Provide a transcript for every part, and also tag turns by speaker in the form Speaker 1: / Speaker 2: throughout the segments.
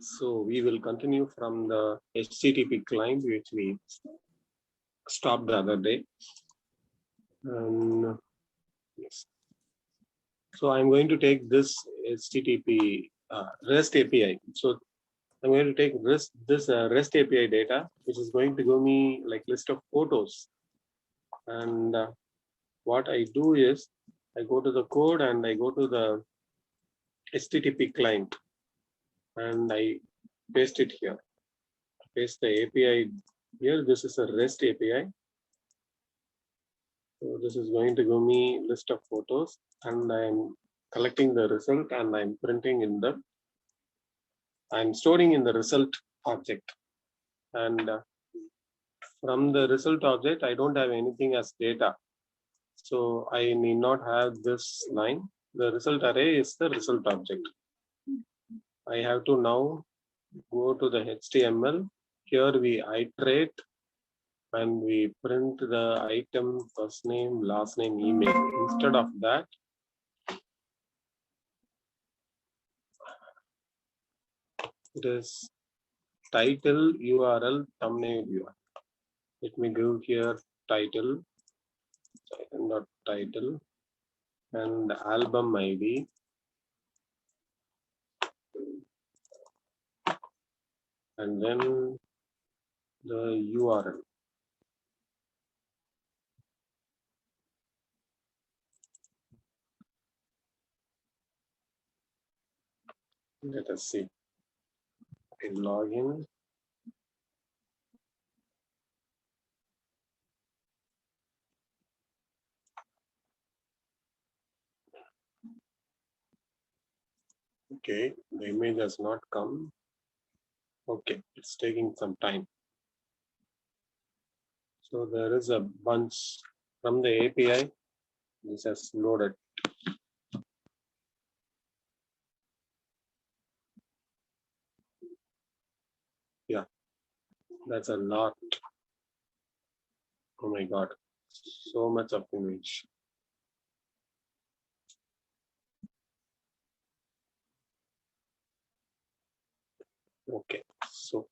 Speaker 1: So we will continue from the HTTP client, which we stopped the other day. Yes. So I'm going to take this HTTP REST API. So I'm going to take this REST API data, which is going to give me like list of photos. And what I do is I go to the code and I go to the HTTP client and I paste it here. Paste the API here. This is a REST API. So this is going to give me list of photos and I'm collecting the result and I'm printing in the, I'm storing in the result object. And from the result object, I don't have anything as data. So I need not have this line. The result array is the result object. I have to now go to the HTML. Here we iterate and we print the item, first name, last name, email. Instead of that, it is title, URL, thumbnail, URL. Let me give here title, not title, and album ID. And then the URL. Let us see. I log in. Okay, the image has not come. Okay, it's taking some time. So there is a bunch from the API. This has loaded. Yeah, that's a lot. Oh my God, so much of image. Okay, so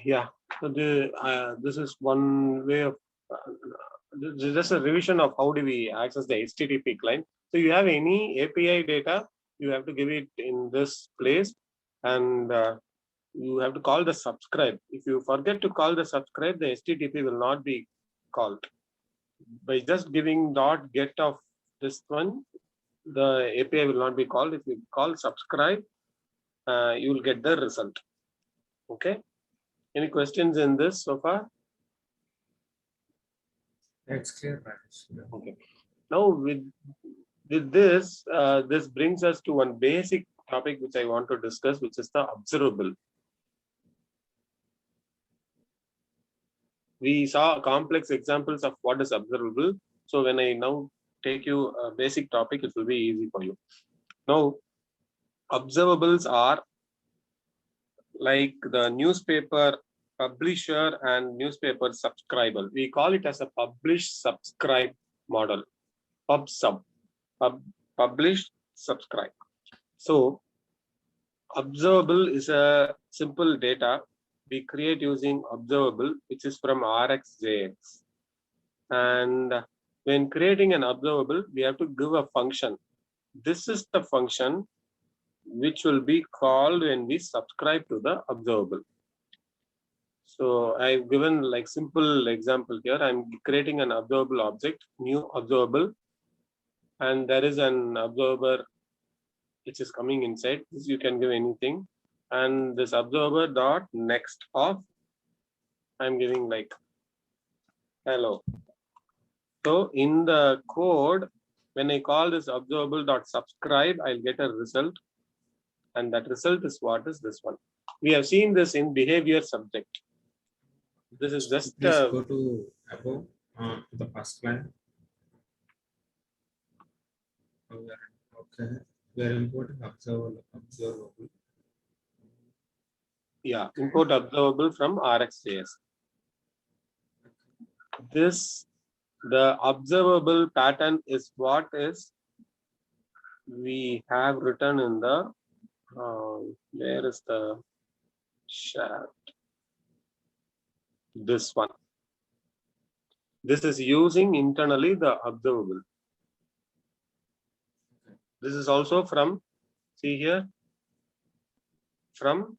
Speaker 1: yeah, so this is one way of just a revision of how do we access the HTTP client. So you have any API data, you have to give it in this place, and you have to call the subscribe. If you forget to call the subscribe, the HTTP will not be called. By just giving dot get of this one, the API will not be called. If you call subscribe, you will get the result. Okay. Any questions in this so far?
Speaker 2: That's clear, Rajesh.
Speaker 1: Okay. Now with this, this brings us to one basic topic which I want to discuss, which is the observable. We saw complex examples of what is observable. So when I now take you a basic topic, it will be easy for you. Now, observables are like the newspaper publisher and newspaper subscriber. We call it as a publish subscribe model. PubSub, publish subscribe. So observable is a simple data we create using observable, which is from RxJS. And when creating an observable, we have to give a function. This is the function which will be called when we subscribe to the observable. So I've given like simple example here. I'm creating an observable object, new observable, and there is an observer which is coming inside. This you can give anything, and this observer dot next of, I'm giving like hello. So in the code, when I call this observable dot subscribe, I'll get a result, and that result is what is this one. We have seen this in behavior subject. This is just
Speaker 2: Please go to above the first line. Okay, we are importing observable.
Speaker 1: Yeah, import observable from RxJS. This the observable pattern is what is we have written in the where is the chat? This one. This is using internally the observable. This is also from, see here, from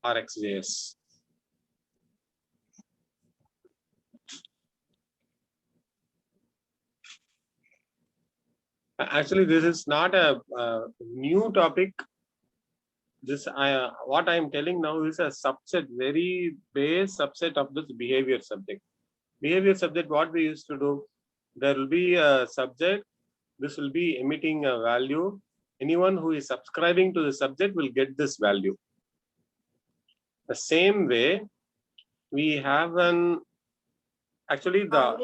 Speaker 1: RxJS. Actually, this is not a new topic. This what I am telling now is a subset, very base subset of this behavior subject. Behavior subject, what we used to do, there will be a subject. This will be emitting a value. Anyone who is subscribing to the subject will get this value. The same way, we have an, actually the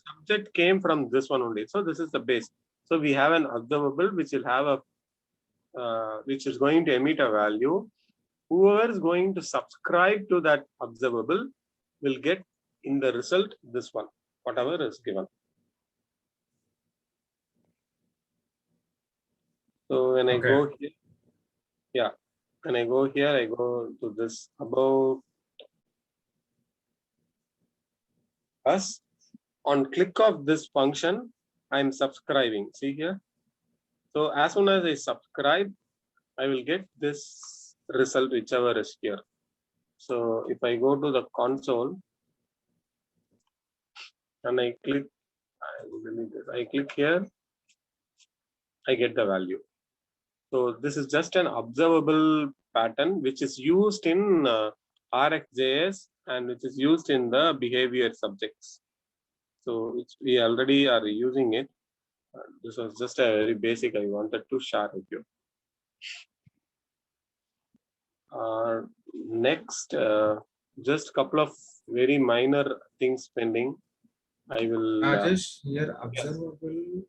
Speaker 1: subject came from this one only. So this is the base. So we have an observable which will have a, which is going to emit a value. Whoever is going to subscribe to that observable will get in the result this one, whatever is given. So when I go here, yeah, when I go here, I go to this above us. On click of this function, I'm subscribing. See here. So as soon as I subscribe, I will get this result, whichever is here. So if I go to the console and I click, I click here, I get the value. So this is just an observable pattern which is used in RxJS and which is used in the behavior subjects. So we already are using it. This was just a very basic I wanted to share with you. Next, just a couple of very minor things pending. I will
Speaker 2: just here observable.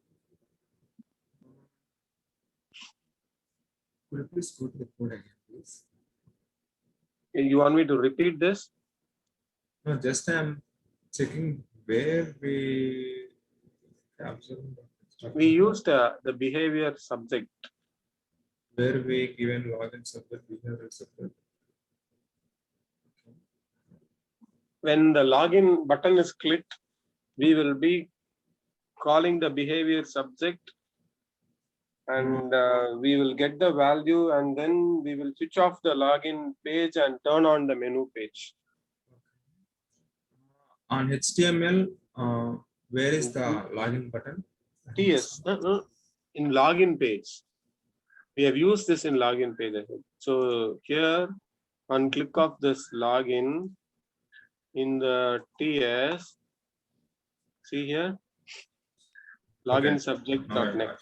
Speaker 2: Could you please go to the code again, please?
Speaker 1: You want me to repeat this?
Speaker 2: No, just I'm checking where we observe.
Speaker 1: We used the behavior subject.
Speaker 2: Where we given login subject, behavior subject.
Speaker 1: When the login button is clicked, we will be calling the behavior subject and we will get the value, and then we will switch off the login page and turn on the menu page.
Speaker 2: On HTML, where is the login button?
Speaker 1: TS, in login page. We have used this in login page. So here, on click of this login in the TS, see here, login subject.net.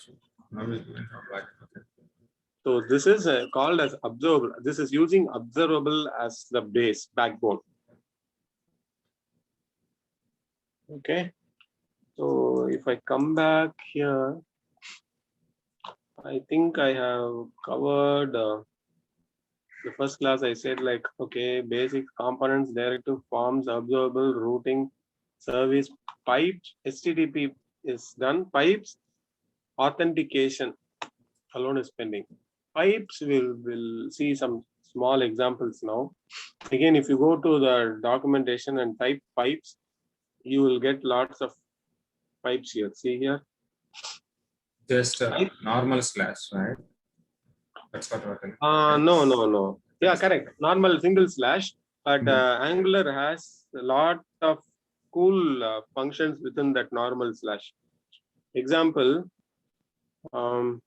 Speaker 1: So this is called as observable. This is using observable as the base backbone. Okay. So if I come back here, I think I have covered the first class. I said like, okay, basic components, directive forms, observable, routing, service, pipes, HTTP is done. Pipes, authentication alone is pending. Pipes, will see some small examples now. Again, if you go to the documentation and type pipes, you will get lots of pipes here. See here.
Speaker 2: Just normal slash, right? That's what we're
Speaker 1: No. Yeah, correct. Normal single slash, but Angular has a lot of cool functions within that normal slash. Example, I'll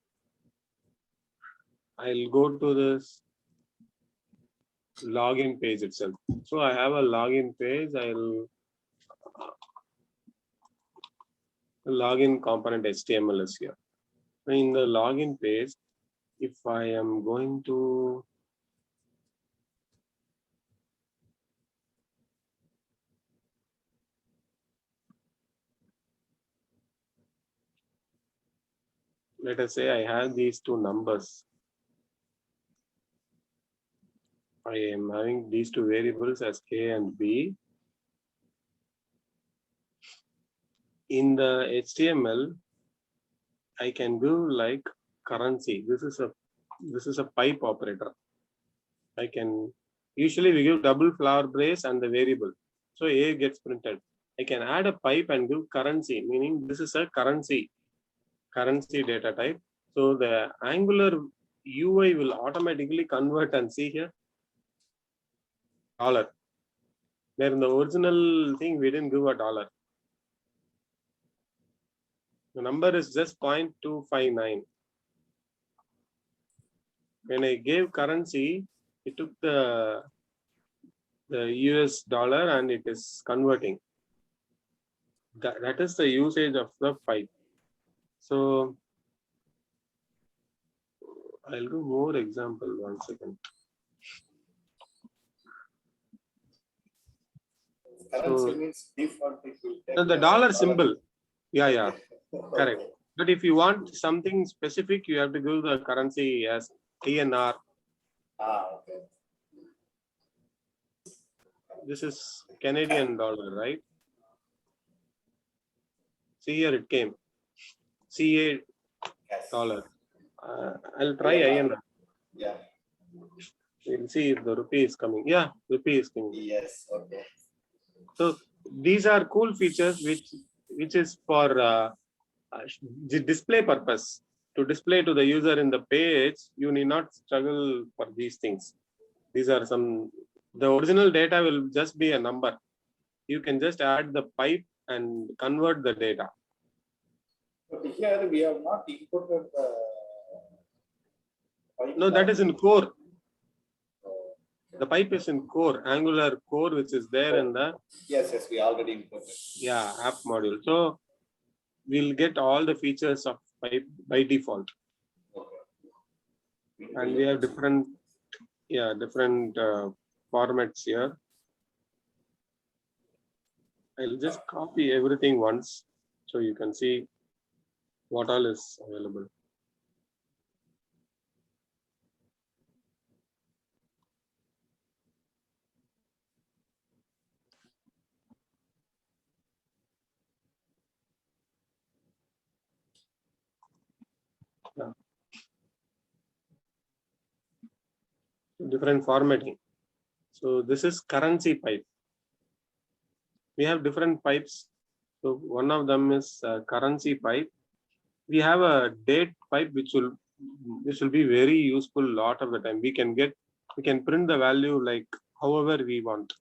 Speaker 1: go to this login page itself. So I have a login page. I'll login component HTML is here. In the login page, if I am going to let us say I have these two numbers. I am having these two variables as A and B. in the HTML, I can do like currency. This is a pipe operator. I can usually we give double flower brace and the variable. So A gets printed. I can add a pipe and give currency, meaning this is a currency data type. So the Angular UI will automatically convert and see here $. Where in the original thing we didn't give a $. The number is just 0.259. When I gave currency, it took the US dollar and it is converting. That is the usage of the pipe. So I'll do more example. 1 second.
Speaker 3: Currency means default it will take
Speaker 1: So the dollar symbol. Yeah, correct. But if you want something specific, you have to give the currency as INR.
Speaker 3: Okay.
Speaker 1: This is Canadian dollar, right? See here it came. CA
Speaker 3: Yes.
Speaker 1: dollar. I'll try INR.
Speaker 3: Yeah.
Speaker 1: We'll see if the rupee is coming. Yeah, rupee is coming.
Speaker 3: Yes. Okay.
Speaker 1: So these are cool features which is for the display purpose. To display to the user in the page, you need not struggle for these things. These are the original data will just be a number. You can just add the pipe and convert the data.
Speaker 3: But here we have not inputted the.
Speaker 1: No, that is in core. The pipe is in core, Angular core, which is there in the
Speaker 3: Yes, we already inputted.
Speaker 1: app module. So we'll get all the features of pipe by default.
Speaker 3: Okay.
Speaker 1: And we have different formats here. I'll just copy everything once so you can see what all is available. Different formatting. So this is currency pipe. We have different pipes. So one of them is currency pipe. We have a date pipe which will be very useful a lot of the time. We can print the value like however we want.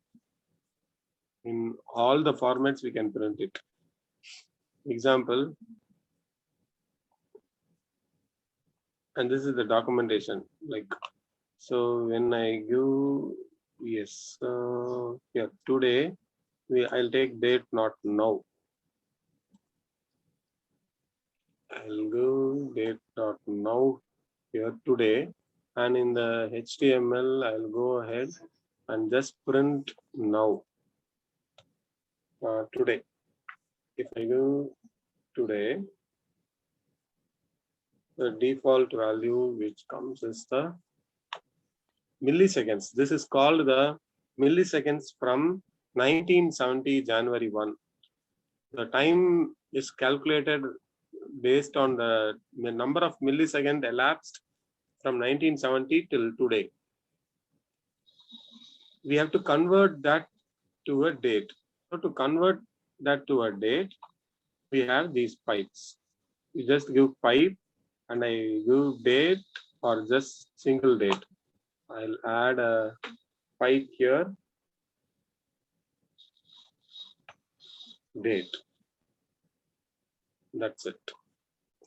Speaker 1: In all the formats we can print it. Example. And this is the documentation. Like, so when I go, yes, yeah, today I'll take date, not now. I'll go date, not now here today, and in the HTML I'll go ahead and just print now. Today. If I go today, the default value which comes is the milliseconds. This is called the milliseconds from 1970 January 1. The time is calculated based on the number of milliseconds elapsed from 1970 till today. We have to convert that to a date. So to convert that to a date, we have these pipes. You just give pipe and I give date or just single date. I'll add a pipe here, date. That's it.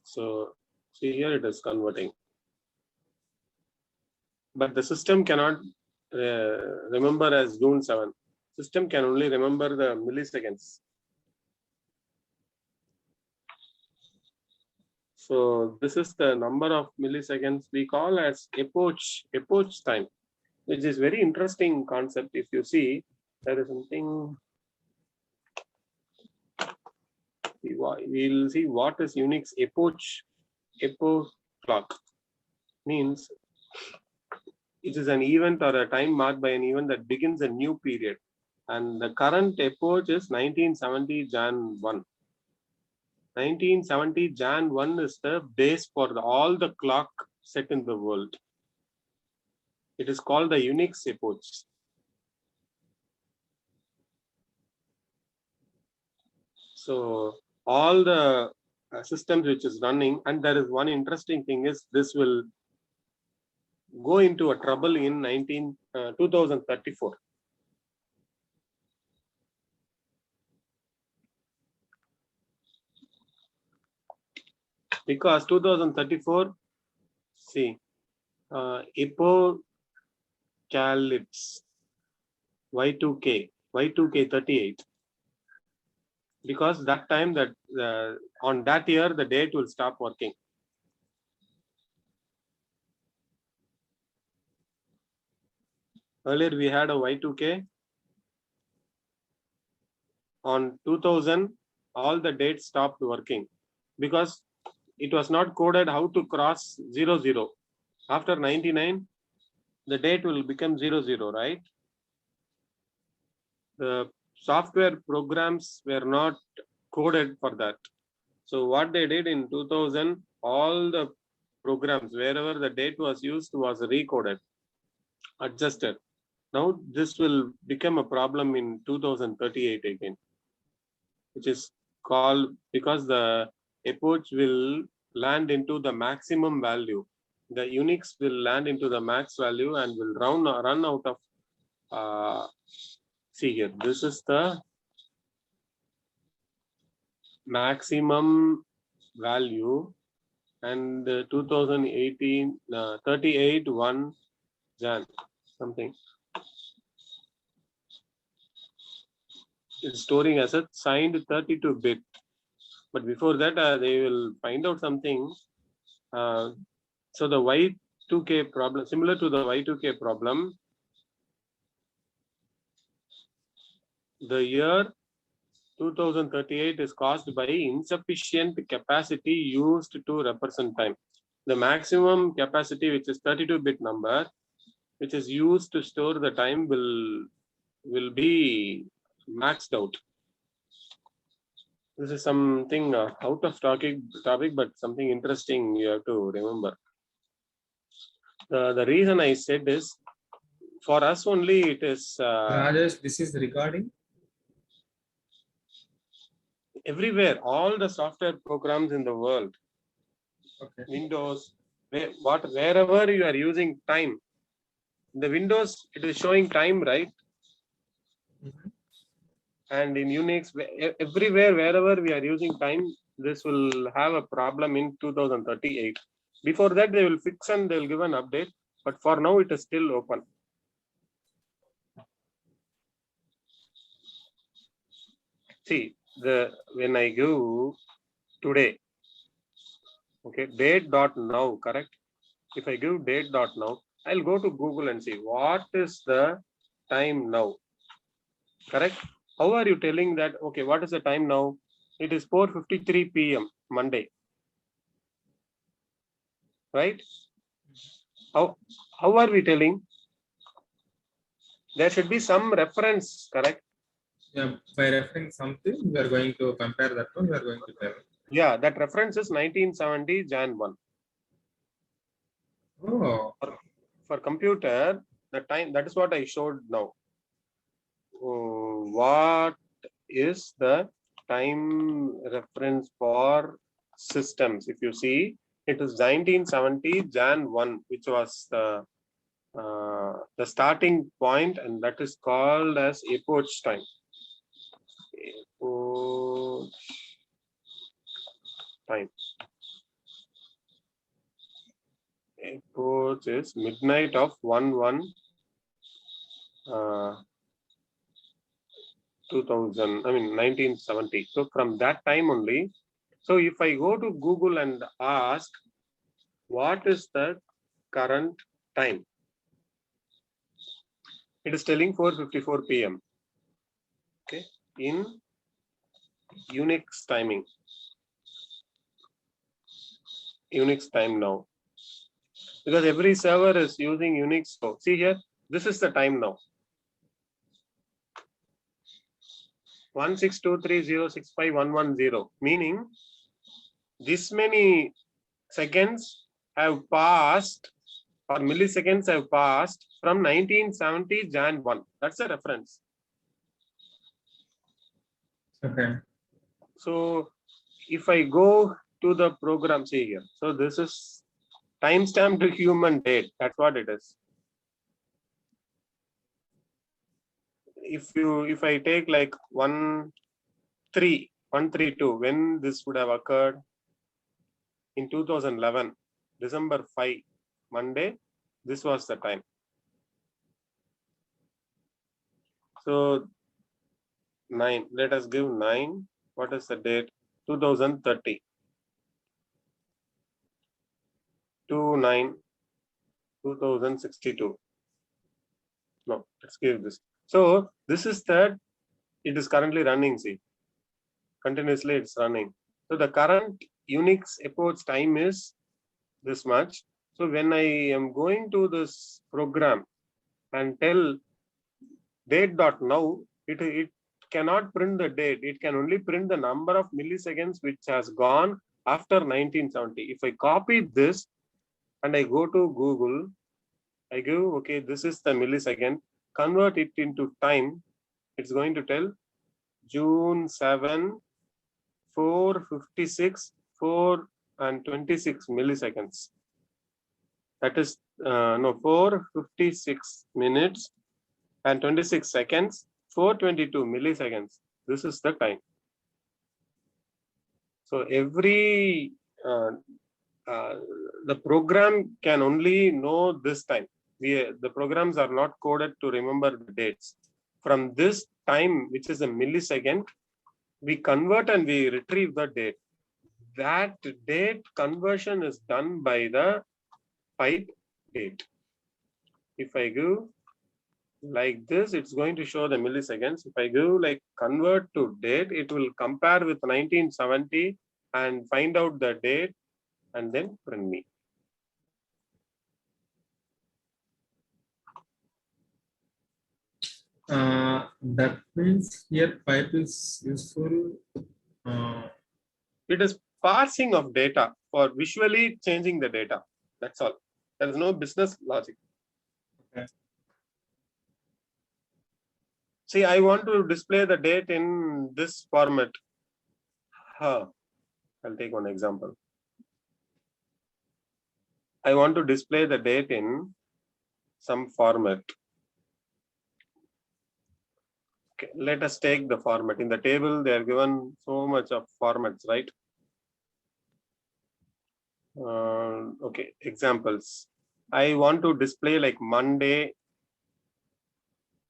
Speaker 1: So see here it is converting. But the system cannot remember as June 7. System can only remember the milliseconds. So this is the number of milliseconds we call as epoch time, which is very interesting concept. If you see, there is something. We'll see what is Unix epoch clock means. It is an event or a time marked by an event that begins a new period. And the current epoch is 1970 Jan 1. 1970 Jan 1 is the base for all the clock set in the world. It is called the Unix epoch. So all the systems which is running, and there is one interesting thing is this will go into a trouble in 2034. Because 2034, see, apocalypse, Y2K 38. Because that time that on that year the date will stop working. Earlier we had a Y2K. On 2000, all the dates stopped working because it was not coded how to cross 00. After 99, the date will become 00, right? The software programs were not coded for that. So what they did in 2000, all the programs, wherever the date was used, was recoded, adjusted. Now this will become a problem in 2038 again, which is called, because the epoch will land into the maximum value. The Unix will land into the max value and will run out of, see here, this is the maximum value, and 2018 38 1 Jan something is storing as a signed 32-bit. But before that, they will find out something. So the Y2K problem, similar to the Y2K problem, the year 2038 is caused by insufficient capacity used to represent time. The maximum capacity, which is 32-bit number, which is used to store the time, will be maxed out. This is something out of topic, but something interesting you have to remember. The reason I said is, for us only it is.
Speaker 2: Rajesh, this is recording.
Speaker 1: Everywhere, all the software programs in the world,
Speaker 2: Okay.
Speaker 1: Windows, wherever you are using time, the Windows, it is showing time, right?
Speaker 2: Mhm.
Speaker 1: And in Unix, everywhere, wherever we are using time, this will have a problem in 2038. Before that, they will fix and they will give an update. But for now, it is still open. See, when I give today, okay, date.now, correct? If I give date.now, I'll go to Google and see what is the time now, correct? How are you telling that, okay, what is the time now? It is 4:53 p.m. Monday, right? How are we telling? There should be some reference, correct?
Speaker 2: Yeah, by referring something, we are going to compare that one. We are going to tell.
Speaker 1: Yeah, that reference is 1970 Jan 1.
Speaker 2: Oh,
Speaker 1: For computer, the time, that is what I showed now. What is the time reference for systems? If you see, it is 1970 Jan 1, which was the starting point, and that is called as epoch time. Epoch time. Epoch is midnight of 1/1 2000. I mean 1970. So from that time only. So if I go to Google and ask, what is the current time? It is telling 4:54 p.m. Okay, in Unix timing. Unix time now. Because every server is using Unix. So see here, this is the time now. 16230651110, meaning this many seconds have passed or milliseconds have passed from 1970 Jan 1. That's a reference.
Speaker 2: Okay.
Speaker 1: So if I go to the program, see here. So this is timestamp to human date. That's what it is. If I take like 132, when this would have occurred in 2011, December 5, Monday, this was the time. So 9, let us give 9. What is the date? 2030. 2/9/2062. No, let's give this. So this is that it is currently running, see. Continuously it's running. So the current Unix epoch time is this much. So when I am going to this program and tell date.now, it cannot print the date. It can only print the number of milliseconds which has gone after 1970. If I copy this and I go to Google, I give, okay, this is the millisecond, convert it into time. It's going to tell June 7, 4:56, 4 and 26 milliseconds. That is, 4:56 minutes and 26 seconds, 4:22 milliseconds. This is the time. So every, the program can only know this time. The programs are not coded to remember the dates. From this time, which is a millisecond, we convert and we retrieve the date. That date conversion is done by the pipe date. If I go like this, it's going to show the milliseconds. If I go like convert to date, it will compare with 1970 and find out the date and then print me.
Speaker 2: That means here pipe is useful.
Speaker 1: It is parsing of data for visually changing the data. That's all. There is no business logic.
Speaker 2: Okay.
Speaker 1: See, I want to display the date in this format. I'll take one example. I want to display the date in some format. Okay, let us take the format. In the table, they are given so much of formats, right? Okay, examples. I want to display like Monday,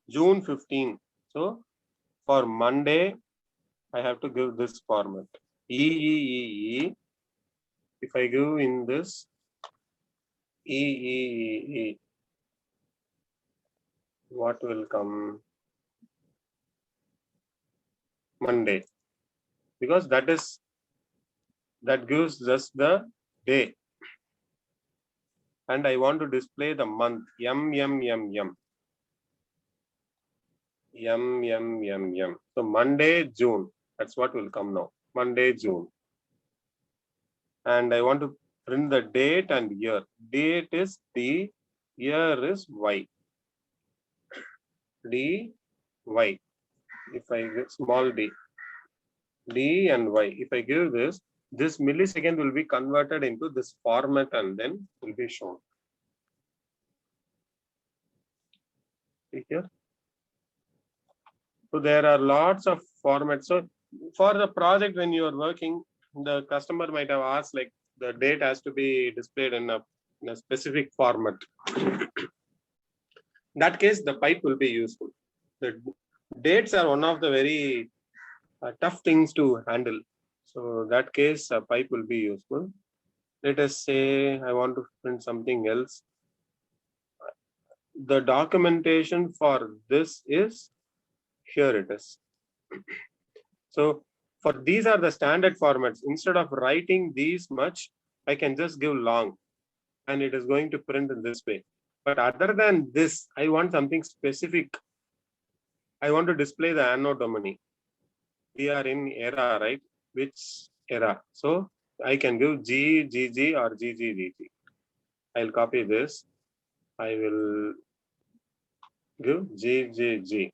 Speaker 1: June 15. So for Monday, I have to give this format. E. If I give in this E, what will come? Monday, because that gives just the day, and I want to display the month. M. So Monday, June. That's what will come now. Monday, June. And I want to print the date and year. Date is D, year is Y. D, Y. If I give small d, D and Y. If I give this millisecond will be converted into this format and then will be shown. See here. So there are lots of formats. So for the project, when you are working, the customer might have asked like the date has to be displayed in a specific format. In that case, the pipe will be useful. The dates are one of the very tough things to handle. So that case, a pipe will be useful. Let us say I want to print something else. The documentation for this is here. It is. So for these are the standard formats. Instead of writing these much, I can just give long and it is going to print in this way. But other than this, I want something specific. I want to display the anno domini. We are in era, right? Which era? So I can give G, GG or GG, GG. I'll copy this. I will give G, G, G.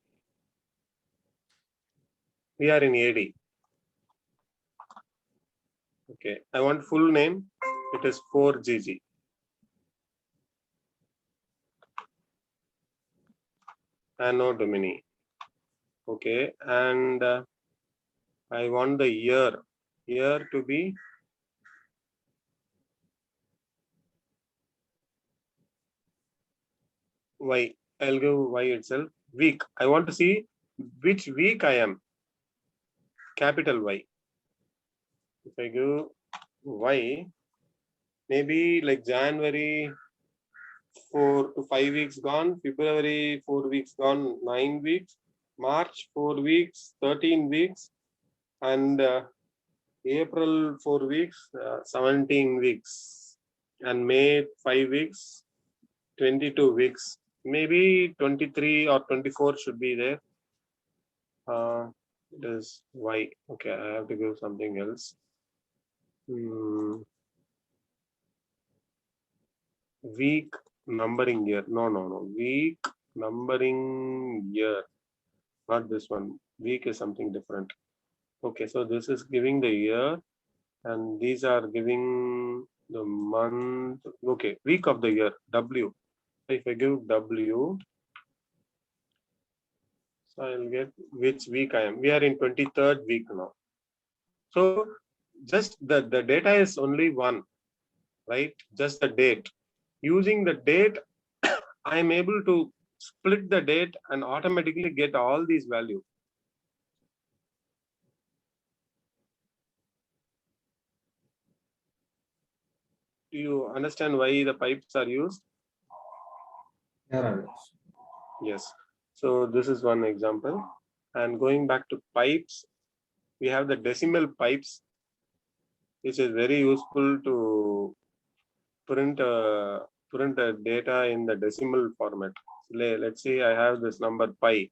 Speaker 1: We are in AD. Okay, I want full name. It is 4GG. Anno Domini. Okay, and I want the year to be Y. I'll give Y itself. Week. I want to see which week I am. Capital Y. If I give Y, maybe like January 4 to 5 weeks gone, February 4 weeks gone, 9 weeks, March 4 weeks, 13 weeks, and April 4 weeks, 17 weeks, and May 5 weeks, 22 weeks. Maybe 23 or 24 should be there. It is Y. Okay, I have to give something else. Week numbering year. No. Week numbering year. Not this one. Week is something different. Okay, so this is giving the year, and these are giving the month. Okay, week of the year. W. If I give W, so I'll get which week I am. We are in 23rd week now. So just the data is only one, right? Just the date. Using the date, I am able to split the date and automatically get all these values. Do you understand why the pipes are used?
Speaker 2: Yeah.
Speaker 1: Yes. So this is one example. And going back to pipes, we have the decimal pipes, which is very useful to print data in the decimal format. Let's say I have this number pi.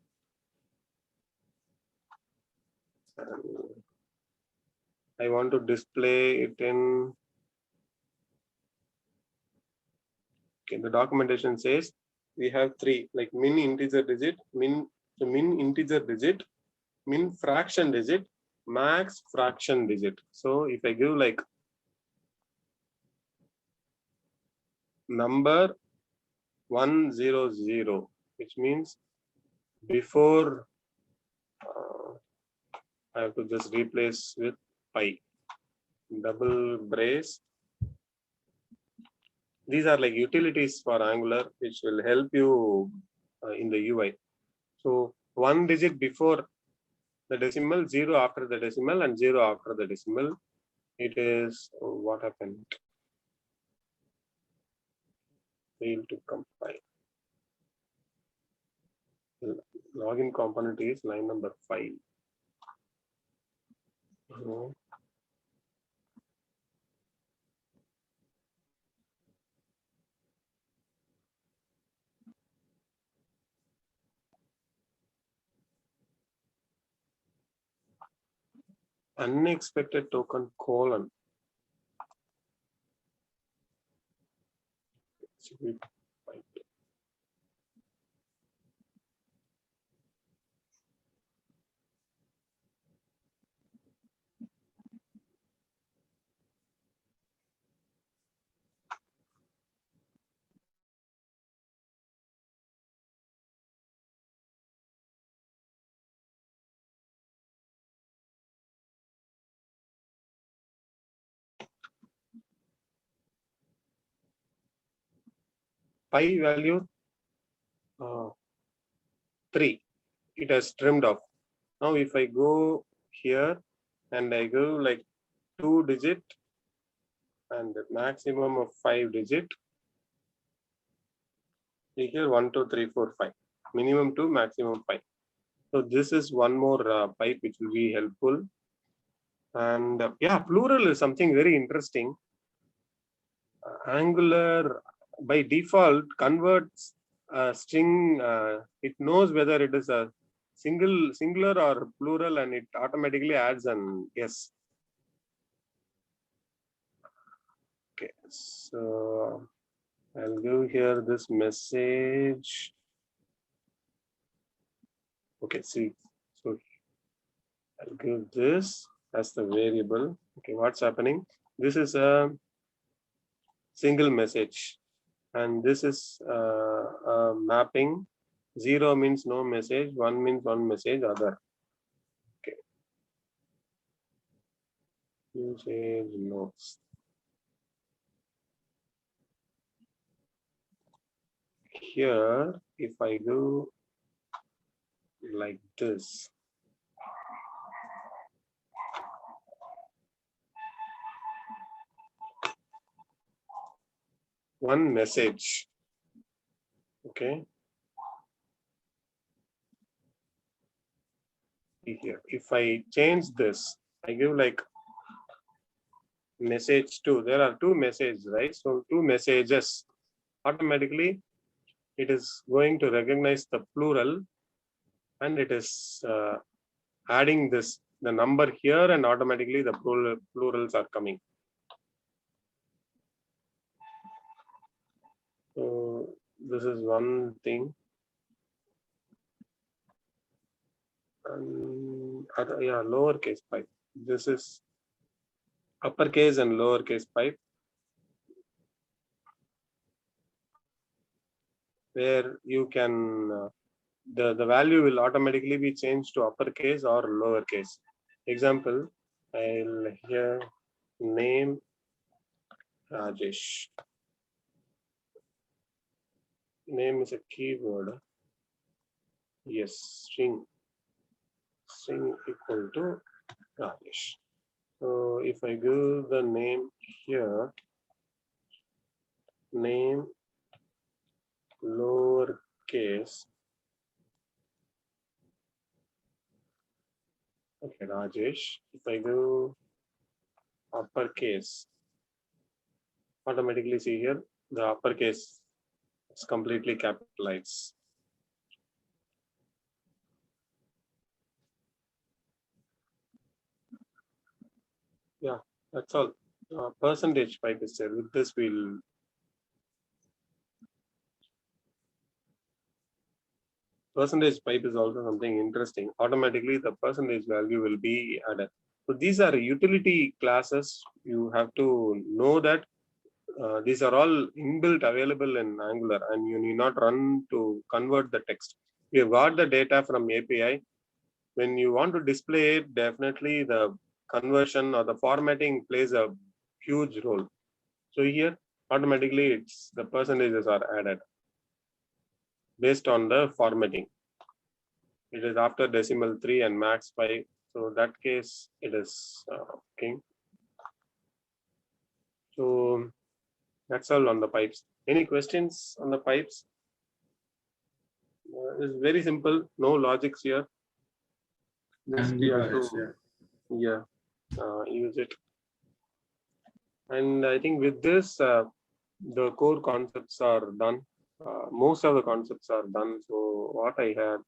Speaker 1: I want to display it in. Okay, the documentation says we have three, like min integer digit, min integer digit, min fraction digit, max fraction digit. So if I give like number 100, which means before I have to just replace with pi, double brace. These are like utilities for Angular, which will help you in the UI. So 1 digit before the decimal, 0 after the decimal, and 0 after the decimal. It is what happened. Fail to compile. Login component is line number 5. Unexpected token : pi value 3. It has trimmed off. Now if I go here and I go like 2 digit and the maximum of 5 digit, here 1, 2, 3, 4, 5. Minimum 2, maximum 5. So this is one more pipe which will be helpful. And yeah, plural is something very interesting. Angular by default converts a string. It knows whether it is a singular or plural, and it automatically adds an S. Okay, so I'll give here this message. Okay, see, so I'll give this as the variable. Okay, what's happening? This is a single message, and this is a mapping. 0 means no message, 1 means one message, other. Okay. Usage notes. Here, if I do like this, one message, okay. Here, if I change this, I give like message 2. There are 2 messages, right? So 2 messages, automatically it is going to recognize the plural, and it is adding this the number here, and automatically the plurals are coming. So this is one thing. And other, yeah, lowercase pipe. This is uppercase and lowercase pipe, where you can the value will automatically be changed to uppercase or lowercase. Example, I'll here name Rajesh. Name is a keyword. Yes, string equal to Rajesh. So if I give the name here, name lowercase, okay, Rajesh. If I go uppercase, automatically see here the uppercase is completely capitalized. Yeah, that's all. Percentage pipe is there. With this, we'll percentage pipe is also something interesting. Automatically, the percentage value will be added. So these are utility classes. You have to know that these are all inbuilt available in Angular, and you need not run to convert the text. We have got the data from API. When you want to display it, definitely the conversion or the formatting plays a huge role. So here, automatically, it's the percentages are added based on the formatting. It is after decimal 3 and max 5. So that case, it is king. So that's all on the pipes. Any questions on the pipes? It's very simple. No logics here. Just
Speaker 2: And
Speaker 1: you have to, yeah, use it. And I think with this, the core concepts are done. Most of the concepts are done. So what I had,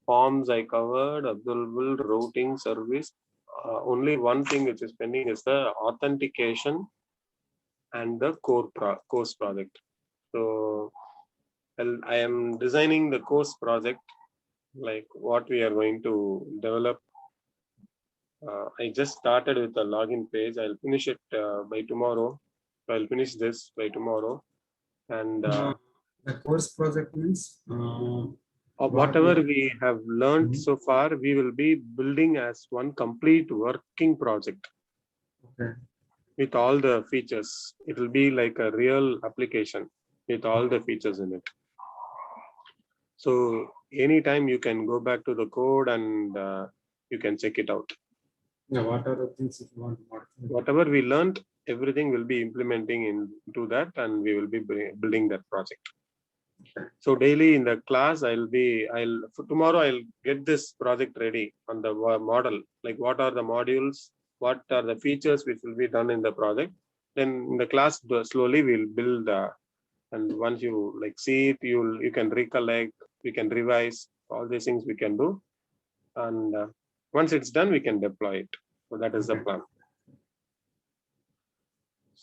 Speaker 1: forms I covered, observable routing service. Only one thing which is pending is the authentication and the course project. So I am designing the course project, like what we are going to develop. I just started with the login page. I'll finish it by tomorrow. I'll finish this by tomorrow. And
Speaker 2: the course project means
Speaker 1: whatever we have learned so far, we will be building as one complete working project.
Speaker 2: Okay.
Speaker 1: With all the features. It will be like a real application with all the features in it. So anytime you can go back to the code and you can check it out.
Speaker 2: Yeah, what are the things if you want to modify?
Speaker 1: Whatever we learned, everything will be implementing into that, and we will be building that project. So daily in the class, tomorrow I'll get this project ready on the model, like what are the modules, what are the features which will be done in the project. Then in the class, slowly we'll build, and once you like see it, you can recollect, we can revise, all these things we can do. And once it's done, we can deploy it. So that is the plan.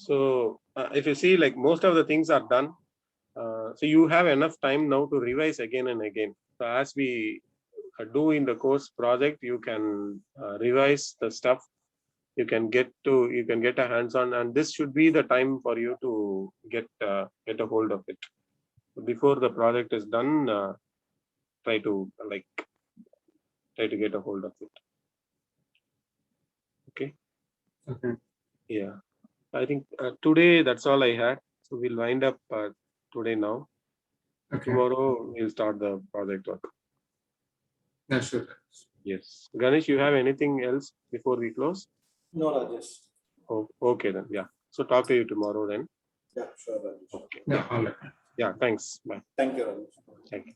Speaker 1: So if you see, like most of the things are done. So you have enough time now to revise again and again. So as we do in the course project, you can revise the stuff. You can get a hands-on, and this should be the time for you to get a hold of it. Before the project is done, try to get a hold of it. Okay.
Speaker 2: Okay.
Speaker 1: Yeah. I think today that's all I had. So we'll wind up today now.
Speaker 2: Okay.
Speaker 1: Tomorrow we'll start the project work.
Speaker 2: Yeah, sure.
Speaker 1: Yes. Ganesh, you have anything else before we close?
Speaker 3: No, Rajesh.
Speaker 1: Oh, okay then. Yeah. So talk to you tomorrow then.
Speaker 3: Yeah, sure, Rajesh.
Speaker 1: Okay.
Speaker 2: Yeah, all right.
Speaker 1: Yeah. Thanks. Bye.
Speaker 3: Thank you, Rajesh.
Speaker 1: Thank you.